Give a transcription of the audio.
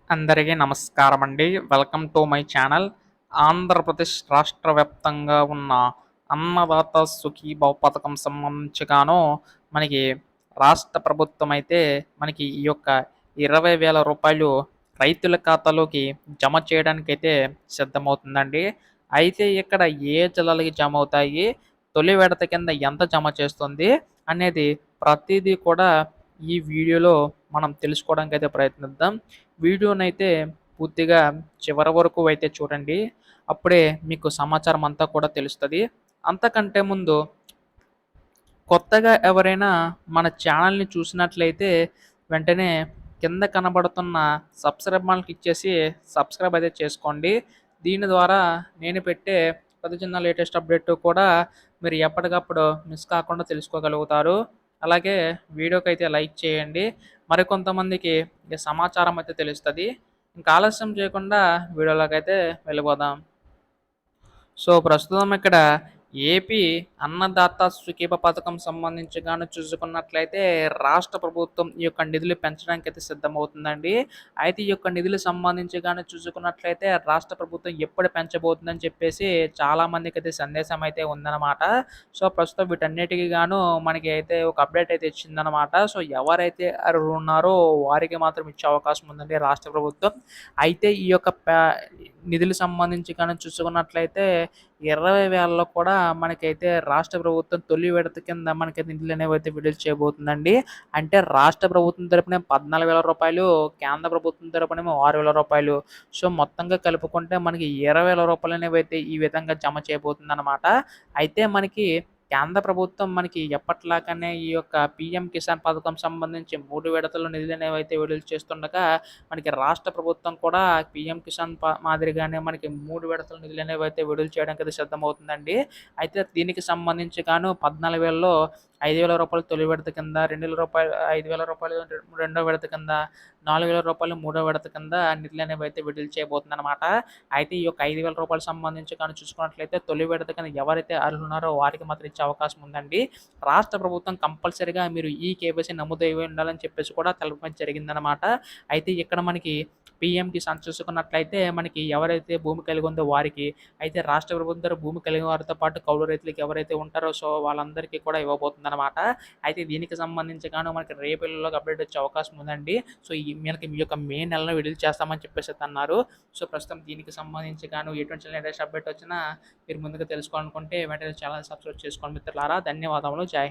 అందరికీ నమస్కారం అండి. Welcome to my channel. Andhra Pradesh రాష్ట్ర వ్యాప్తంగా ఉన్న అన్నదాత సుఖీభవ పథకం సంబంధించిగాను మనకి రాష్ట్ర ప్రభుత్వం అయితే మనకి ఈ యొక్క 20,000 రూపాయలు రైతుల ఖాతాలోకి జమ చేయడానికైతే సిద్ధమవుతుందండి. అయితే ఇక్కడ ఏ జిల్లాలకి జమ అవుతాయి, తొలి విడత కింద ఎంత జమ చేస్తుంది అనేది ప్రతీదీ కూడా ఈ వీడియోలో మనం తెలుసుకోవడానికైతే ప్రయత్నిద్దాం. వీడియోనైతే పూర్తిగా చివరి వరకు అయితే చూడండి. అప్పుడే మీకు సమాచారం అంతా కూడా తెలుస్తది. అంతకంటే ముందు కొత్తగా ఎవరైనా మన ఛానల్‌ని చూసినట్లయితే వెంటనే కింద కనబడుతున్న సబ్స్క్రైబ్ బటన్ క్లిక్ చేసి సబ్స్క్రైబ్ అయితే చేసుకోండి. దీని ద్వారా నేను పెట్టే ప్రతి చిన్న లేటెస్ట్ అప్డేట్ కూడా మీరు ఎప్పటికప్పుడు మిస్ కాకుండా తెలుసుకోగలుగుతారు. అలాగే వీడియోకైతే లైక్ చేయండి. మరికొంతమందికి ఈ సమాచారం అయితే తెలుస్తది. ఇంకా ఆలస్యం చేయకుండా వీడియోలోకైతే వెళ్ళిపోదాం. సో, ప్రస్తుతం ఇక్కడ ఏపీ అన్నదాత సుఖీభ పథకం సంబంధించి గాను చూసుకున్నట్లయితే రాష్ట్ర ప్రభుత్వం ఈ యొక్క నిధులు పెంచడానికైతే సిద్ధమవుతుందండి. అయితే ఈ యొక్క నిధులు సంబంధించి గాను చూసుకున్నట్లయితే రాష్ట్ర ప్రభుత్వం ఎప్పుడు పెంచబోతుందని చెప్పేసి చాలామందికైతే సందేశం అయితే ఉందన్నమాట. సో, ప్రస్తుతం వీటన్నిటికి గాను మనకి అయితే ఒక అప్డేట్ అయితే ఇచ్చిందనమాట. సో, ఎవరైతే అర్హులున్నారో వారికి మాత్రం ఇచ్చే అవకాశం ఉందండి రాష్ట్ర ప్రభుత్వం. అయితే ఈ యొక్క నిధులు సంబంధించి కానీ చూసుకున్నట్లయితే 20,000లో కూడా మనకైతే రాష్ట్ర ప్రభుత్వం తొలి విడత కింద మనకైతే నిధులనేవైతే విడుదల చేయబోతుందండి. అంటే రాష్ట్ర ప్రభుత్వం తరపున 14,000 రూపాయలు, కేంద్ర ప్రభుత్వం తరపునేమో 6,000 రూపాయలు. సో, మొత్తంగా కలుపుకుంటే మనకి 20,000 రూపాయలనేవైతే ఈ విధంగా జమ చేయబోతుందనమాట. అయితే మనకి కేంద్ర ప్రభుత్వం మనకి ఎప్పటిలాగానే ఈ యొక్క పీఎం కిసాన్ పథకం సంబంధించి 3 విడతల నిధులనేవైతే విడుదల చేస్తుండగా మనకి రాష్ట్ర ప్రభుత్వం కూడా పీఎం కిసాన్ మాదిరిగానే మనకి 3 విడతల నిధులనేవైతే విడుదల చేయడానికైతే సిద్ధమవుతుందండి. అయితే దీనికి సంబంధించి గాను 14,000లో 5,000 రూపాయలు తొలి విడత కింద, 2,000 రూపాయలు 5,000 రూపాయలు రెండో విడత కింద, 4,000 రూపాయలు మూడో విడత కింద నిధులనేవైతే విడుదల చేయబోతుందనమాట. అయితే ఈ యొక్క 5,000 రూపాయలు సంబంధించి కానీ చూసుకున్నట్లయితే తొలి విడత కింద ఎవరైతే అర్హులున్నారో వారికి మాత్రం ఇచ్చే అవకాశం ఉందండి. రాష్ట్ర ప్రభుత్వం కంపల్సరీగా మీరు ఈ కేవైసీ నమోదై ఉండాలని చెప్పేసి కూడా తెలపడం జరిగిందనమాట. అయితే ఇక్కడ మనకి పీఎం కిసాన్ చూసుకున్నట్లయితే మనకి ఎవరైతే భూమి కలిగి ఉందో వారికి, అయితే రాష్ట్ర ప్రభుత్వం ద్వారా భూమి కలిగిన వారితో పాటు కౌలు రైతులకి ఎవరైతే ఉంటారో సో, వాళ్ళందరికీ కూడా ఇవ్వబోతుందనమాట. అయితే దీనికి సంబంధించి గాను మనకి రేపెల్లోగా అప్డేట్ వచ్చే అవకాశం ఉందండి. సో, మనకి మీ యొక్క మే నెలలో విడుదల చేస్తామని చెప్పేసి అయితే అన్నారు. సో, ప్రస్తుతం దీనికి సంబంధించి గాను ఎటువంటి లేటెస్ట్ అప్డేట్ వచ్చినా మీరు ముందుగా తెలుసుకోవాలనుకుంటే వెంటనే ఛానల్ సబ్స్క్రైబ్ చేసుకోండి మిత్రులారా. ధన్యవాదములు. జై హింద్.